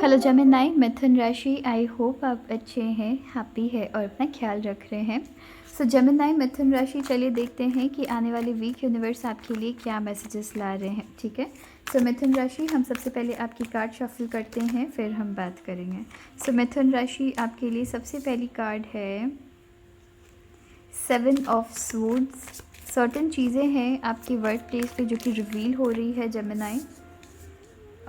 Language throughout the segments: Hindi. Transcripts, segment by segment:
हेलो जेमिनी, मिथुन राशि। आई होप आप अच्छे हैं, हैप्पी है और अपना ख्याल रख रहे हैं। सो जेमिनी मिथुन राशि, चलिए देखते हैं कि आने वाली वीक यूनिवर्स आपके लिए क्या मैसेजेस ला रहे हैं। ठीक है। सो मिथुन राशि, हम सबसे पहले आपकी कार्ड शफल करते हैं, फिर हम बात करेंगे। सो मिथुन राशि, आपके लिए सबसे पहली कार्ड है 7 ऑफ स्वॉर्ड्स। सर्टेन चीज़ें हैं आपकी वर्क प्लेस पे जो कि रिवील हो रही है जेमिनी।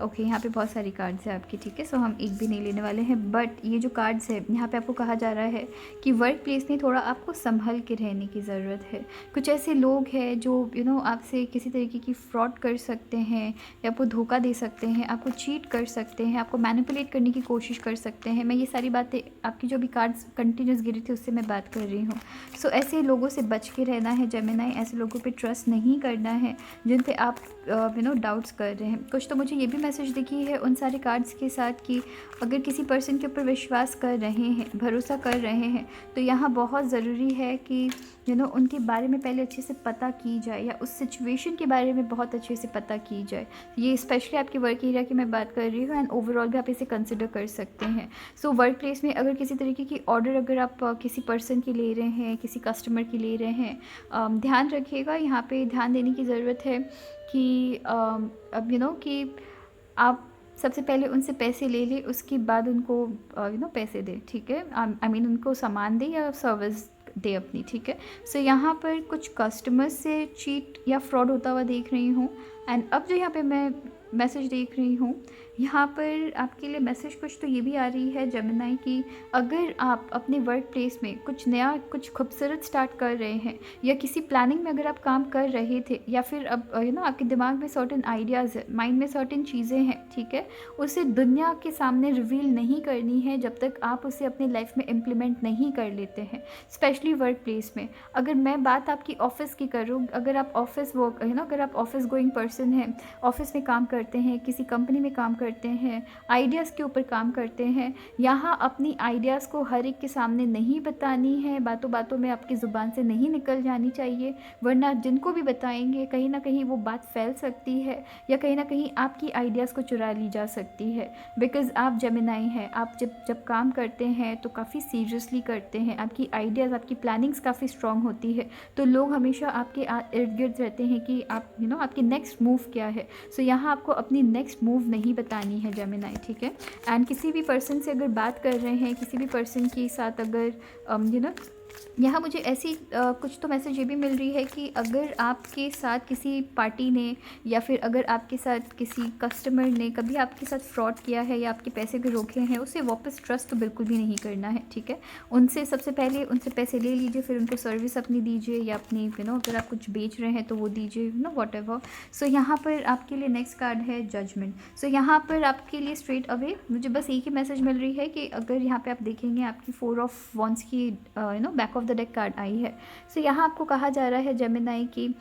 ओके, यहाँ पे बहुत सारी कार्ड्स हैं आपकी। ठीक है, सो हम एक भी नहीं लेने वाले हैं। बट ये जो कार्ड्स है, यहाँ पे आपको कहा जा रहा है कि वर्क प्लेस में थोड़ा आपको संभल के रहने की ज़रूरत है। कुछ ऐसे लोग हैं जो आपसे किसी तरीके की फ्रॉड कर सकते हैं, या आपको धोखा दे सकते हैं, आपको चीट कर सकते हैं, आपको मैनिपुलेट करने की कोशिश कर सकते हैं। मैं ये सारी बातें, आपकी जो भी कार्ड्स कंटिन्यूस गिरी थी उससे मैं बात कर रही हूँ। सो ऐसे लोगों से बच के रहना है जेमिनी। ऐसे लोगों पर ट्रस्ट नहीं करना है जिन पे आप डाउट्स कर रहे हैं। कुछ तो मुझे ये भी मैसेज दिखी है उन सारे कार्ड्स के साथ कि अगर किसी पर्सन के ऊपर विश्वास कर रहे हैं, भरोसा कर रहे हैं, तो यहाँ बहुत ज़रूरी है कि उनके बारे में पहले अच्छे से पता की जाए, या उस सिचुएशन के बारे में बहुत अच्छे से पता की जाए। ये स्पेशली आपके वर्क एरिया की मैं बात कर रही हूँ, एंड ओवरऑल भी आप इसे कंसिडर कर सकते हैं। सो वर्क प्लेस में अगर किसी तरीके की ऑर्डर अगर आप किसी पर्सन की ले रहे हैं, किसी कस्टमर की ले रहे हैं, ध्यान रखिएगा, यहाँ पे ध्यान देने की ज़रूरत है कि अब कि आप सबसे पहले उनसे पैसे ले लें, उसके बाद उनको पैसे दें। ठीक है, आई मीन उनको सामान दें या सर्विस दे अपनी। ठीक है। सो यहाँ पर कुछ कस्टमर्स से चीट या फ्रॉड होता हुआ देख रही हूँ। एंड अब जो यहाँ पे मैं मैसेज देख रही हूँ, यहाँ पर आपके लिए मैसेज कुछ तो ये भी आ रही है जेमिनी कि अगर आप अपने वर्क प्लेस में कुछ नया, कुछ खूबसूरत स्टार्ट कर रहे हैं, या किसी प्लानिंग में अगर आप काम कर रहे थे, या फिर अब आपके दिमाग में सर्टेन आइडियाज़ है, माइंड में सर्टेन चीज़ें हैं, ठीक है, उसे दुनिया के सामने रिवील नहीं करनी है जब तक आप उसे अपनी लाइफ में इम्प्लीमेंट नहीं कर लेते हैं। स्पेशली वर्क प्लेस में अगर मैं बात आपकी ऑफिस की करूँ, अगर आप ऑफिस वर्क अगर आप ऑफिस गोइंग पर्सन हैं, ऑफिस में काम करते हैं, किसी कंपनी में काम करते हैं, आइडियाज़ के ऊपर काम करते हैं, यहाँ अपनी आइडियाज़ को हर एक के सामने नहीं बतानी है, बातों बातों में आपकी ज़ुबान से नहीं निकल जानी चाहिए, वरना जिनको भी बताएंगे कहीं ना कहीं वो बात फैल सकती है, या कहीं ना कहीं आपकी आइडियाज़ को चुरा ली जा सकती है। बिकॉज़ आप जेमिनी हैं, आप जब काम करते हैं तो काफ़ी सीरियसली करते हैं, आपकी आइडियाज़, आपकी प्लानिंग्स काफ़ी स्ट्रॉन्ग होती है, तो लोग हमेशा आपके इर्द गिर्द रहते हैं कि आप आपकी नेक्स्ट मूव क्या है। सो यहाँ आपको अपनी नेक्स्ट मूव नहीं बतानी है जेमिनी। ठीक है। एंड किसी भी पर्सन से अगर बात कर रहे हैं, किसी भी पर्सन के साथ अगर यहाँ मुझे ऐसी कुछ तो मैसेज ये भी मिल रही है कि अगर आपके साथ किसी पार्टी ने, या फिर अगर आपके साथ किसी कस्टमर ने कभी आपके साथ फ्रॉड किया है या आपके पैसे को रोके हैं, उसे वापस ट्रस्ट तो बिल्कुल भी नहीं करना है। ठीक है। उनसे सबसे पहले उनसे पैसे ले लीजिए, फिर उनको सर्विस अपनी दीजिए, या अपनी अगर आप कुछ बेच रहे हैं तो वो दीजिए, वॉट एवर। सो यहाँ पर आपके लिए नेक्स्ट कार्ड है जजमेंट। सो यहाँ पर आपके लिए स्ट्रेट अवे मुझे बस एक ही मैसेज मिल रही है कि अगर यहाँ पे आप देखेंगे आपकी 4 ऑफ वॉन्ड्स की back of the deck card आई है। सो यहाँ आपको कहा जा रहा है जेमिनी कि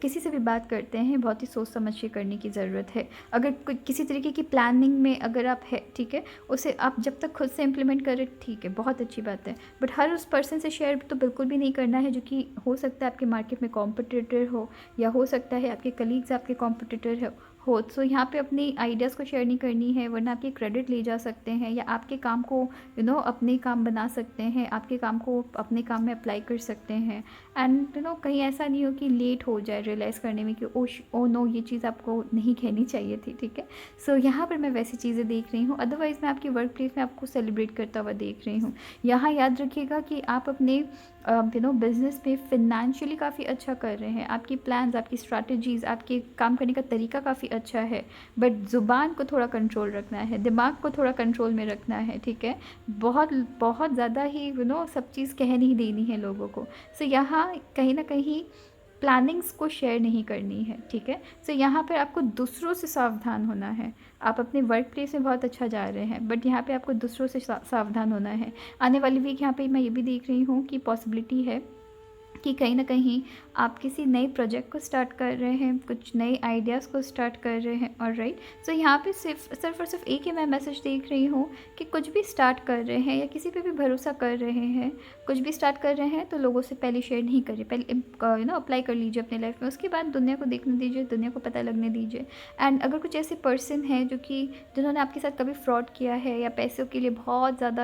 किसी से भी बात करते हैं बहुत ही सोच समझ के करने की ज़रूरत है। अगर किसी तरीके की प्लानिंग में अगर आप है, ठीक है, उसे आप जब तक खुद से इम्प्लीमेंट करें, ठीक है, बहुत अच्छी बात है, बट हर उस पर्सन से शेयर तो बिल्कुल भी नहीं करना है जो कि हो सकता है आपके मार्केट में कॉम्पिटिटर हो, या हो सकता है आपके कलीग्स आपके कॉम्पिटिटर हो। तो यहाँ पे अपनी आइडियाज़ को शेयर नहीं करनी है, वरना आपके क्रेडिट ले जा सकते हैं, या आपके काम को अपने काम बना सकते हैं, आपके काम को अपने काम में अप्लाई कर सकते हैं। एंड कहीं ऐसा नहीं हो कि लेट हो जाए रियलाइज़ करने में कि ओ नो, ये चीज़ आपको नहीं कहनी चाहिए थी। ठीक है। सो यहाँ पर मैं वैसी चीज़ें देख रही हूँ। अदरवाइज़ मैं आपकी वर्क प्लेस में आपको सेलिब्रेट करता हुआ देख रही हूँ। यहाँ याद रखिएगा कि आप अपने बिजनेस में फिनेंशियली काफ़ी अच्छा कर रहे हैं, आपकी प्लान्स, आपकी स्ट्रैटेजीज़, आपके काम करने का तरीका काफ़ी अच्छा है, बट ज़ुबान को थोड़ा कंट्रोल रखना है, दिमाग को थोड़ा कंट्रोल में रखना है। ठीक है। बहुत बहुत ज़्यादा ही सब चीज़ कह नहीं देनी है लोगों को। सो यहाँ कहीं ना कहीं प्लानिंग्स को शेयर नहीं करनी है। ठीक है। सो यहाँ पर आपको दूसरों से सावधान होना है। आप अपने वर्क प्लेस में बहुत अच्छा जा रहे हैं, बट यहाँ पे आपको दूसरों से सावधान होना है। आने वाली वीक यहाँ पे मैं ये भी देख रही हूँ कि पॉसिबिलिटी है कि कहीं न कहीं आप किसी नए प्रोजेक्ट को स्टार्ट कर रहे हैं, कुछ नए आइडियाज़ को स्टार्ट कर रहे हैं, ऑलराइट। सो यहाँ पे सिर्फ़ और सिर्फ एक ही मैं मैसेज देख रही हूँ कि कुछ भी स्टार्ट कर रहे हैं या किसी पे भी भरोसा कर रहे हैं, कुछ भी स्टार्ट कर रहे हैं तो लोगों से पहले शेयर नहीं करिए, पहले अप्लाई कर लीजिए अपनी लाइफ में, उसके बाद दुनिया को देखने दीजिए, दुनिया को पता लगने दीजिए। एंड अगर कुछ ऐसे पर्सन हैं जिन्होंने आपके साथ कभी फ्रॉड किया है या पैसों के लिए बहुत ज़्यादा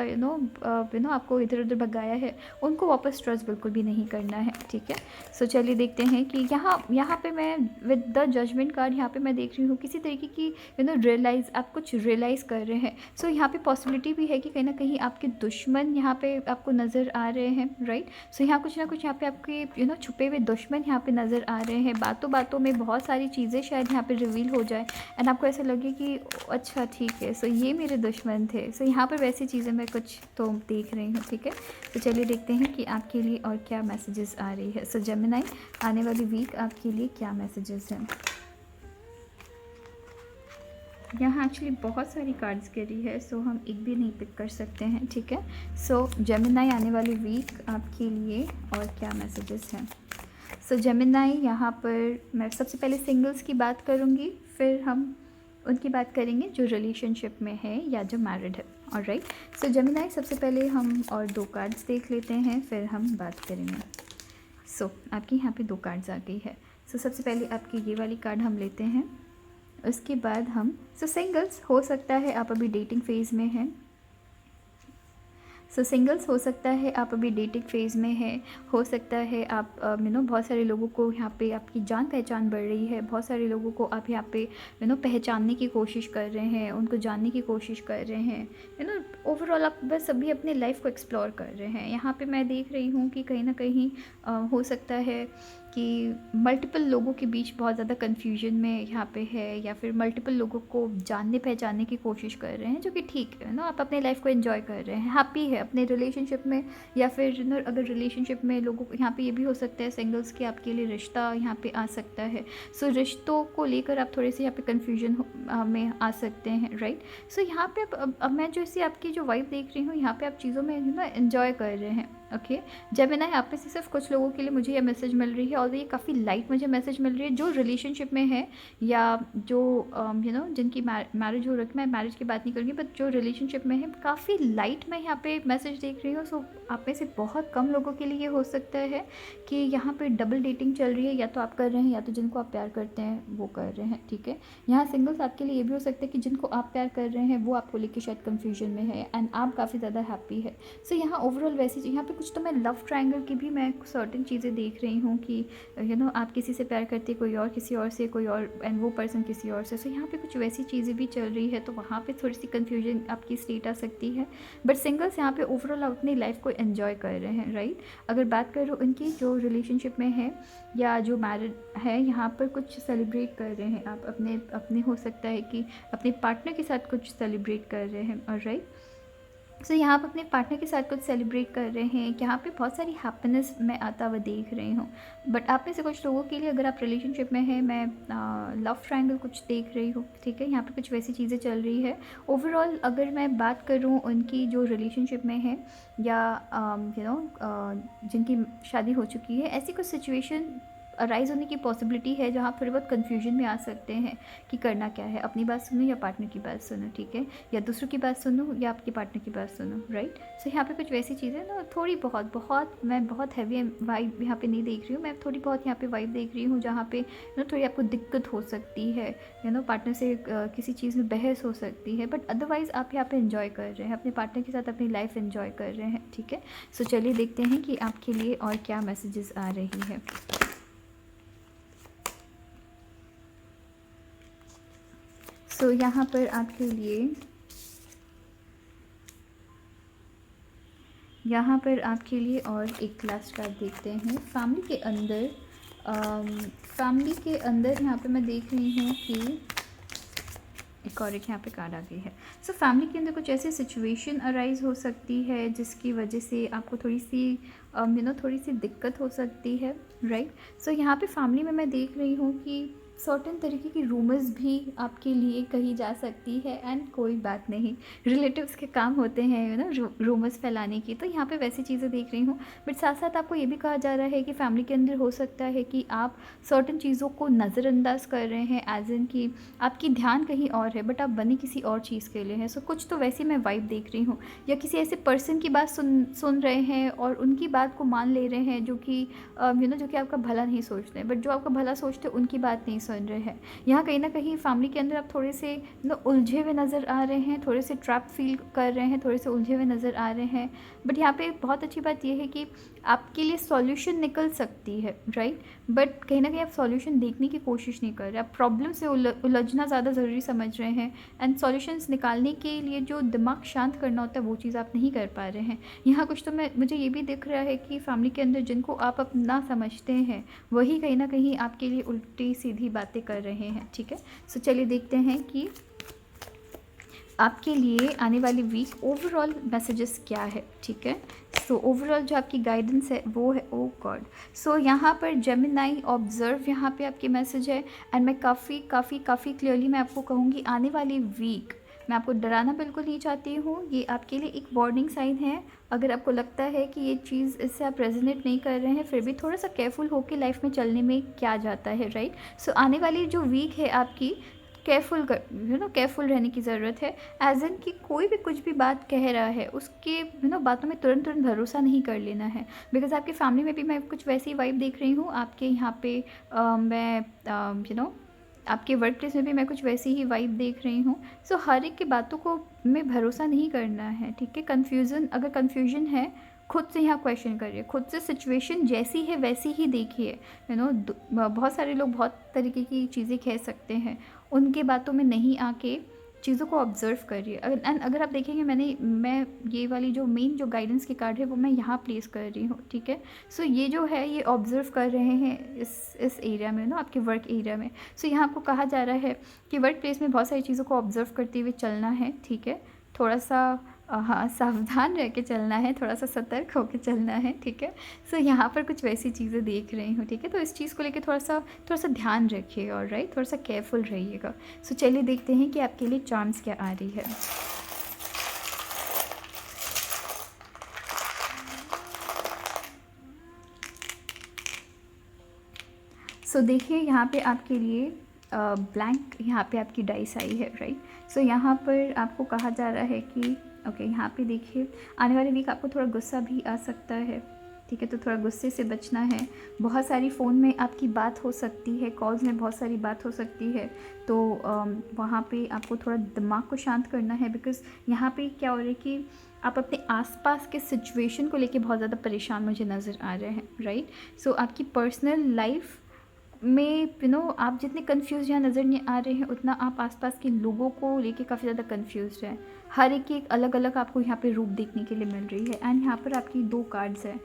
आपको इधर उधर भगाया है, उनको वापस ट्रस्ट बिल्कुल भी नहीं करना है, ठीक है। सो चलिए देखते हैं कि यहाँ पे मैं विद द जजमेंट कार्ड यहाँ पे मैं देख रही हूँ किसी तरीके की रियलाइज़, आप कुछ रियलाइज़ कर रहे हैं। सो यहाँ पे पॉसिबिलिटी भी है कि कहीं ना कहीं आपके दुश्मन यहाँ पे आपको नज़र आ रहे हैं, राइट। सो यहाँ कुछ ना कुछ यहाँ पे आपके छुपे हुए दुश्मन यहाँ पे नज़र आ रहे हैं। बातों बातों में बहुत सारी चीज़ें शायद यहाँ पे रिवील हो जाए एंड आपको ऐसा लगे कि अच्छा ठीक है, सो ये मेरे दुश्मन थे। सो यहाँ पर वैसी चीज़ें मैं कुछ तो देख रही हूँ, ठीक है। तो चलिए देखते हैं कि आपके लिए और क्या मैसेजेस आ रही है। सो जेमिनी, आने वाली वीक आपके लिए क्या मैसेजेस हैं। यहाँ एक्चुअली बहुत सारी कार्ड्स गिरी है, सो हम एक भी नहीं पिक कर सकते हैं, ठीक है। सो जेमिनी, आने वाली वीक आपके लिए और क्या मैसेजेस हैं। सो जेमिनी, यहाँ पर मैं सबसे पहले सिंगल्स की बात करूँगी, फिर हम उनकी बात करेंगे जो रिलेशनशिप में है या जो मैरिड है, ऑलराइट। सो जेमिनी, सबसे पहले हम और 2 कार्ड्स देख लेते हैं, फिर हम बात करेंगे। सो आपकी यहाँ पे 2 कार्ड्स आ गई है। सो सबसे पहले आपकी ये वाली कार्ड हम लेते हैं, उसके बाद हम सिंगल्स हो सकता है आप अभी डेटिंग फेज़ में हैं। सिंगल्स हो सकता है आप अभी डेटिंग फेज़ में हैं, हो सकता है आप बहुत सारे लोगों को यहाँ पे आपकी जान पहचान बढ़ रही है, बहुत सारे लोगों को आप यहाँ पे पहचानने की कोशिश कर रहे हैं, उनको जानने की कोशिश कर रहे हैं, ओवरऑल आप बस अभी अपने लाइफ को एक्सप्लोर कर रहे हैं। यहाँ पे मैं देख रही हूँ कि कहीं ना कहीं हो सकता है कि मल्टीपल लोगों के बीच बहुत ज़्यादा कन्फ्यूजन में यहाँ पे है, या फिर मल्टीपल लोगों को जानने पहचानने की कोशिश कर रहे हैं, जो कि ठीक है आप अपने लाइफ को एंजॉय कर रहे हैं, हैप्पी है अपने रिलेशनशिप में। या फिर अगर रिलेशनशिप में लोगों को यहाँ पे ये भी हो सकता है सिंगल्स के आपके लिए रिश्ता यहाँ पे आ सकता है। सो रिश्तों को लेकर आप थोड़े से यहाँ पे कन्फ्यूजन में आ सकते हैं, राइट। सो यहाँ पे अब मैं जो इसे आपकी जो वाइब देख रही हूँ, यहाँ पे आप चीज़ों में एंजॉय कर रहे हैं, ओके। जब यहाँ पे से सिर्फ कुछ लोगों के लिए मुझे ये मैसेज मिल रही है, और ये काफ़ी लाइट मुझे मैसेज मिल रही है, जो रिलेशनशिप में है या जो जिनकी मैरिज हो रखी, मैं मैरिज की बात नहीं करूँगी, बट जो रिलेशनशिप में है, काफ़ी लाइट मैं यहाँ पे मैसेज देख रही हूँ। सो आप में से बहुत कम लोगों के लिए ये हो सकता है कि यहाँ पे डबल डेटिंग चल रही है, या तो आप कर रहे हैं या तो जिनको आप प्यार करते हैं वो कर रहे हैं, ठीक है। यहाँ सिंगल्स आपके लिए ये भी हो सकता है कि जिनको आप प्यार कर रहे हैं वो आपको लेके शायद कन्फ्यूजन में है एंड आप काफ़ी ज़्यादा हैप्पी है। सो यहाँ ओवरऑल वैसे यहाँ पे कुछ तो मैं लव ट्रायंगल की भी मैं सर्टेन चीज़ें देख रही हूँ कि आप किसी से प्यार करते कोई और किसी और से, कोई और एंड वो पर्सन किसी और से। सो यहाँ पे कुछ वैसी चीज़ें भी चल रही है, तो वहाँ पे थोड़ी सी कन्फ्यूजन आपकी स्टेट आ सकती है। बट सिंगल्स यहाँ पे ओवरऑल अपनी लाइफ को एंजॉय कर रहे हैं, राइट। अगर बात करूँ उनकी जो रिलेशनशिप में है या जो मैरिड है, यहाँ पर कुछ सेलिब्रेट कर रहे हैं आप अपने हो सकता है कि अपने पार्टनर के साथ कुछ सेलिब्रेट कर रहे हैं, और राइट। सो यहाँ आप अपने पार्टनर के साथ कुछ सेलिब्रेट कर रहे हैं, यहाँ पे बहुत सारी हैप्पीनेस मैं आता हुआ देख रही हूँ। बट आप में से कुछ लोगों के लिए, अगर आप रिलेशनशिप में हैं, मैं लव ट्रायंगल कुछ देख रही हूँ, ठीक है। यहाँ पे कुछ वैसी चीज़ें चल रही है। ओवरऑल अगर मैं बात करूँ उनकी जो रिलेशनशिप में है या जिनकी शादी हो चुकी है, ऐसी कुछ सिचुएशन अराइज़ होने की पॉसिबिलिटी है जहाँ थोड़ी बहुत कन्फ्यूजन में आ सकते हैं कि करना क्या है, अपनी बात सुनो या पार्टनर की बात सुनो, ठीक है, या दूसरों की बात सुनो या आपके पार्टनर की बात सुनो, राइट। सो यहाँ पे कुछ वैसी चीज़ें ना, थोड़ी बहुत मैं बहुत हैवी वाइब यहाँ पे नहीं देख रही हूँ, मैं थोड़ी बहुत यहाँ पे वाइब देख रही हूँ जहाँ पे थोड़ी आपको दिक्कत हो सकती है, पार्टनर से किसी चीज़ में बहस हो सकती है, बट अदरवाइज़ आप यहाँ पे एंजॉय कर रहे हैं, अपने पार्टनर के साथ अपनी लाइफ एंजॉय कर रहे हैं, ठीक है। सो चलिए देखते हैं कि आपके लिए और क्या मैसेजेस आ रही है। सो यहाँ पर आपके लिए और एक लास्ट कार्ड देखते हैं। फैमिली के अंदर यहाँ पे मैं देख रही हूँ कि एक यहाँ पे कार्ड आ गई है। सो फैमिली के अंदर कुछ ऐसी सिचुएशन अराइज हो सकती है जिसकी वजह से आपको थोड़ी सी दिक्कत हो सकती है, राइट। सो यहाँ पे फैमिली में मैं देख रही हूँ कि सर्टेन तरीके की रूमर्स भी आपके लिए कही जा सकती है, एंड कोई बात नहीं, रिलेटिव्स के काम होते हैं यू नो रूमर्स फैलाने की, तो यहाँ पे वैसी चीज़ें देख रही हूँ। बट साथ साथ आपको ये भी कहा जा रहा है कि फैमिली के अंदर हो सकता है कि आप सर्टेन चीज़ों को नज़रअंदाज कर रहे हैं, एज इन कि आपकी ध्यान कहीं और है बट आप बने किसी और चीज़ के लिए हैं। सो कुछ तो वैसी मैं वाइब देख रही हूँ, या किसी ऐसे पर्सन की बात सुन रहे हैं और उनकी बात को मान ले रहे हैं जो कि यू नो जो कि आपका भला नहीं सोचते हैं, बट जो आपका भला सोचते हैं उनकी बात नहीं सुन रहे हैं। यहाँ कहीं ना कहीं फैमिली के अंदर आप थोड़े से उलझे हुए नज़र आ रहे हैं, थोड़े से ट्रैप फील कर रहे हैं, थोड़े से उलझे हुए नज़र आ रहे हैं। बट यहाँ पे बहुत अच्छी बात यह है कि आपके लिए सॉल्यूशन निकल सकती है, राइट। बट कहीं ना कहीं आप सॉल्यूशन देखने की कोशिश नहीं कर रहे, आप प्रॉब्लम से उलझना ज़्यादा ज़रूरी समझ रहे हैं, एंड सॉल्यूशंस निकालने के लिए जो दिमाग शांत करना होता है वो चीज़ आप नहीं कर पा रहे हैं। यहाँ कुछ तो मुझे ये भी दिख रहा है कि फैमिली के अंदर जिनको आप अपना समझते हैं वही कहीं ना कहीं आपके लिए उल्टी सीधी बातें कर रहे हैं, ठीक है। सो चलिए देखते हैं कि आपके लिए आने वाली वीक ओवरऑल मैसेजेस क्या है, ठीक है। सो ओवरऑल जो आपकी गाइडेंस है वो है, ओ गॉड। सो यहाँ पर जेमिनाई ऑब्जर्व यहाँ पे आपकी मैसेज है, एंड मैं काफ़ी क्लियरली मैं आपको कहूँगी आने वाली वीक मैं आपको डराना बिल्कुल नहीं चाहती हूँ, ये आपके लिए एक वार्निंग साइन है। अगर आपको लगता है कि ये चीज़ इससे आप रेजोनेट नहीं कर रहे हैं, फिर भी थोड़ा सा केयरफुल होकर लाइफ में चलने में क्या जाता है, राइट। सो आने वाली जो वीक है आपकी केयरफुल रहने की ज़रूरत है, एज इन कि कोई भी कुछ भी बात कह रहा है उसके बातों में तुरंत भरोसा नहीं कर लेना है। बिकॉज आपकी फैमिली में भी मैं कुछ वैसी वाइब देख रही हूँ, आपके यहाँ पे मैं आपके वर्क प्लेस में भी मैं कुछ वैसी ही वाइब देख रही हूँ। सो हर एक की बातों को में भरोसा नहीं करना है, ठीक है। अगर कन्फ्यूजन है खुद से यहाँ क्वेश्चन करिए, खुद से सिचुएशन जैसी है वैसी ही देखिए। बहुत सारे लोग बहुत तरीके की चीज़ें कह सकते हैं, उनके बातों में नहीं आके चीज़ों को ऑब्ज़र्व करिए। एंड अगर आप देखेंगे मैं ये वाली जो मेन जो गाइडेंस की कार्ड है वो मैं यहाँ प्लेस कर रही हूँ, ठीक है। सो ये जो है ये ऑब्ज़र्व कर रहे हैं इस एरिया में आपके वर्क एरिया में। सो यहाँ आपको कहा जा रहा है कि वर्क प्लेस में बहुत सारी चीज़ों को ऑब्ज़र्व करते हुए चलना है, ठीक है। थोड़ा सा हाँ सावधान रह के चलना है, थोड़ा सा सतर्क होकर चलना है, ठीक है। सो यहाँ पर कुछ वैसी चीज़ें देख रही हूँ, ठीक है। तो इस चीज़ को लेके थोड़ा सा ध्यान रखिए, और राइट थोड़ा सा केयरफुल रहिएगा। सो चलिए देखते हैं कि आपके लिए चार्म्स क्या आ रही है। सो देखिए यहाँ पे आपके लिए ब्लैंक यहाँ पे आपकी डाइस आई है, राइट। सो यहाँ पर आपको कहा जा रहा है कि ओके यहाँ पे देखिए आने वाले वीक आपको थोड़ा गुस्सा भी आ सकता है, ठीक है। तो थोड़ा गुस्से से बचना है। बहुत सारी फ़ोन में आपकी बात हो सकती है, कॉल्स में बहुत सारी बात हो सकती है, तो वहाँ पे आपको थोड़ा दिमाग को शांत करना है। बिकॉज़ यहाँ पे क्या हो रहा है कि आप अपने आसपास के सिचुएशन को लेके बहुत ज़्यादा परेशान मुझे नज़र आ रहे हैं, राइट। सो आपकी पर्सनल लाइफ में आप जितने कंफ्यूज यहाँ नज़र नहीं आ रहे हैं उतना आप आसपास के लोगों को लेके काफ़ी ज़्यादा कंफ्यूज हैं। हर एक की एक अलग अलग आपको यहाँ पे रूप देखने के लिए मिल रही है। एंड यहाँ पर आपकी 2 कार्ड्स हैं,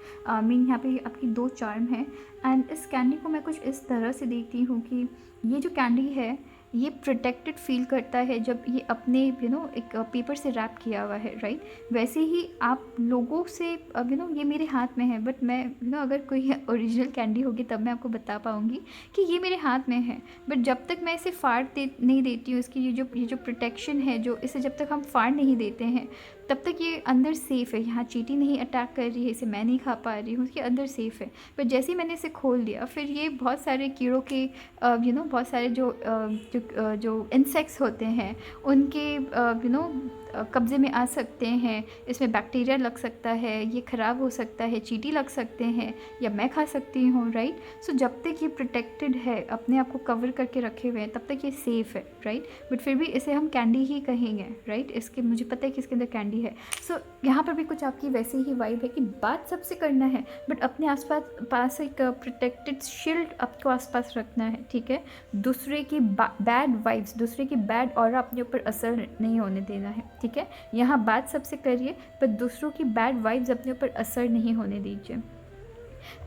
यहाँ पे आपकी 2 चार्म हैं। एंड इस कैंडी को मैं कुछ इस तरह से देखती हूँ कि ये जो कैंडी है ये प्रोटेक्टेड फील करता है जब ये अपने एक पेपर से रैप किया हुआ है, राइट। वैसे ही आप लोगों से ये मेरे हाथ में है, बट मैं अगर कोई ओरिजिनल कैंडी होगी तब मैं आपको बता पाऊँगी कि ये मेरे हाथ में है। बट जब तक मैं इसे फाड़ नहीं देती हूँ, इसकी ये जो प्रोटेक्शन है, जो इसे जब तक हम फाड़ नहीं देते हैं तब तक ये अंदर सेफ़ है। यहाँ चींटी नहीं अटैक कर रही है, इसे मैं नहीं खा पा रही हूँ, इसके अंदर सेफ़ है। पर जैसे ही मैंने इसे खोल दिया फिर ये बहुत सारे कीड़ों के बहुत सारे जो इंसेक्ट्स होते हैं उनके कब्ज़े में आ सकते हैं। इसमें बैक्टीरिया लग सकता है, ये ख़राब हो सकता है, चींटी लग सकते हैं, या मैं खा सकती हूँ, राइट। सो जब तक ये प्रोटेक्टेड है, अपने आप को कवर करके रखे हुए हैं, तब तक ये सेफ़ है, राइट। बट फिर भी इसे हम कैंडी ही कहेंगे, राइट। इसके मुझे पता है कि इसके अंदर कैंडी है। सो यहाँ पर भी कुछ आपकी वैसे ही वाइब है कि बात सबसे करना है बट अपने पास एक प्रोटेक्टेड शील्ड आपको आसपास रखना है, ठीक है। दूसरे की बैड वाइब्स, दूसरे की बैड ऑरा अपने ऊपर असर नहीं होने देना है, ठीक है। यहाँ बात सबसे करिए पर दूसरों की बैड वाइब्स अपने ऊपर असर नहीं होने दीजिए।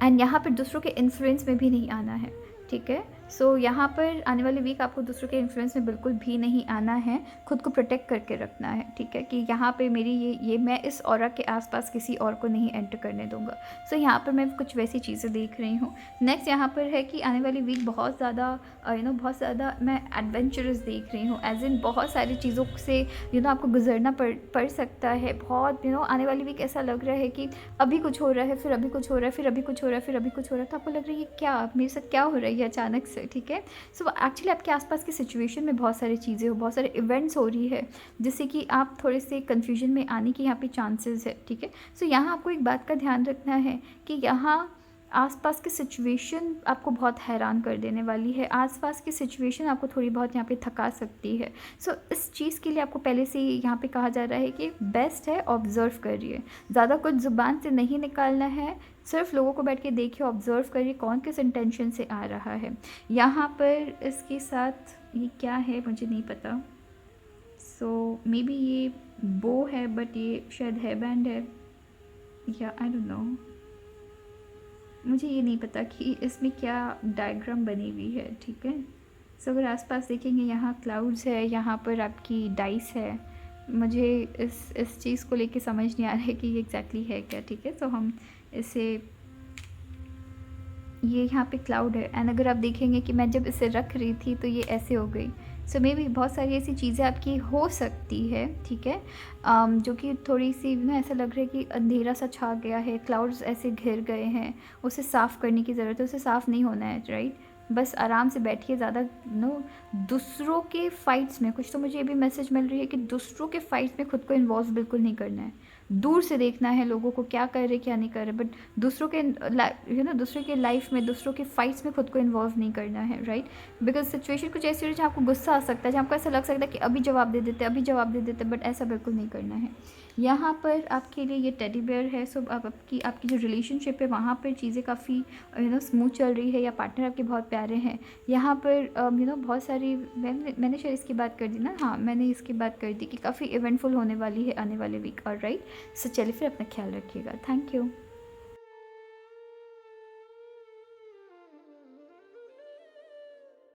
एंड यहाँ पर दूसरों के इन्फ्लुएंस में भी नहीं आना है, ठीक है। सो यहाँ पर आने वाले वीक आपको दूसरों के इन्फ्लुएंस में बिल्कुल भी नहीं आना है, खुद को प्रोटेक्ट करके रखना है, ठीक है, कि यहाँ पे मेरी ये मैं इस ऑरा के आसपास किसी और को नहीं एंटर करने दूंगा। सो यहाँ पर मैं कुछ वैसी चीज़ें देख रही हूँ। नेक्स्ट यहाँ पर है कि आने वाली वीक बहुत ज़्यादा बहुत ज़्यादा मैं एडवेंचरस देख रही हूँ, एज इन बहुत सारी चीज़ों से आपको गुजरना पड़ सकता है। बहुत आने वाली वीक ऐसा लग रहा है कि अभी कुछ हो रहा है, फिर अभी कुछ हो रहा है, फिर अभी कुछ हो रहा है, फिर अभी कुछ हो रहा है, तो आपको लग रहा है ये क्या मेरे साथ क्या हो रहा है अचानक से, ठीक है। सो एक्चुअली आपके आसपास की सिचुएशन में बहुत सारी चीज़ें हो, बहुत सारे इवेंट्स हो रही है, जिससे कि आप थोड़े से कन्फ्यूजन में आने की यहाँ पे चांसेस है, ठीक है। सो यहाँ आपको एक बात का ध्यान रखना है कि यहाँ आसपास की सिचुएशन आपको बहुत हैरान कर देने वाली है, आसपास की सिचुएशन आपको थोड़ी बहुत यहाँ पे थका सकती है। सो इस चीज़ के लिए आपको पहले से ही यहाँ पे कहा जा रहा है कि बेस्ट है ऑब्ज़र्व करिए, ज़्यादा कुछ ज़ुबान से नहीं निकालना है, सिर्फ लोगों को बैठ के देखिए, ऑब्ज़र्व करिए कौन किस इंटेंशन से आ रहा है। यहाँ पर इसके साथ ये क्या है मुझे नहीं पता, सो मे बी ये बो है, बट ये शायद हेयर बैंड है या आई डोंट नो, मुझे ये नहीं पता कि इसमें क्या डायग्राम बनी हुई है, ठीक है। सो अगर आसपास देखेंगे यहाँ क्लाउड्स है, यहाँ पर आपकी डाइस है, मुझे इस चीज़ को लेके समझ नहीं आ रहा है कि ये एग्जैक्टली है क्या, ठीक है। सो हम इसे, ये यहाँ पे क्लाउड है, एंड अगर आप देखेंगे कि मैं जब इसे रख रही थी तो ये ऐसे हो गई। सो मे भी बहुत सारी ऐसी चीज़ें आपकी हो सकती है, ठीक है, जो कि थोड़ी सी ऐसा लग रहा है कि अंधेरा सा छा गया है, क्लाउड्स ऐसे घिर गए हैं, उसे साफ़ करने की ज़रूरत है, उसे साफ़ नहीं होना है, राइट। बस आराम से बैठिए, ज़्यादा दूसरों के फ़ाइट्स में, कुछ तो मुझे ये भी मैसेज मिल रही है कि दूसरों के फ़ाइट्स में खुद को इन्वॉल्व बिल्कुल नहीं करना है, दूर से देखना है लोगों को क्या कर रहे क्या नहीं कर रहे, बट दूसरों के दूसरों के लाइफ में, दूसरों के फाइट्स में खुद को इन्वॉल्व नहीं करना है, राइट। बिकॉज सिचुएशन कुछ ऐसी हो जहाँ आपको गुस्सा आ सकता है, जहाँ आपको ऐसा लग सकता है कि अभी जवाब दे देते, अभी जवाब दे देते, बट ऐसा बिल्कुल नहीं करना है। यहाँ पर आपके लिए ये टेडी बेयर है। सो अब आपकी जो रिलेशनशिप है वहाँ पर चीज़ें काफ़ी स्मूथ चल रही है, या पार्टनर आपके बहुत प्यारे हैं। यहाँ पर बहुत सारी, मैंने शायद इसकी बात कर दी ना, हाँ मैंने इसकी बात कर दी कि काफ़ी इवेंटफुल होने वाली है आने वाले वीक, और राइट। सो चलिए फिर अपना ख्याल रखिएगा, थैंक यू।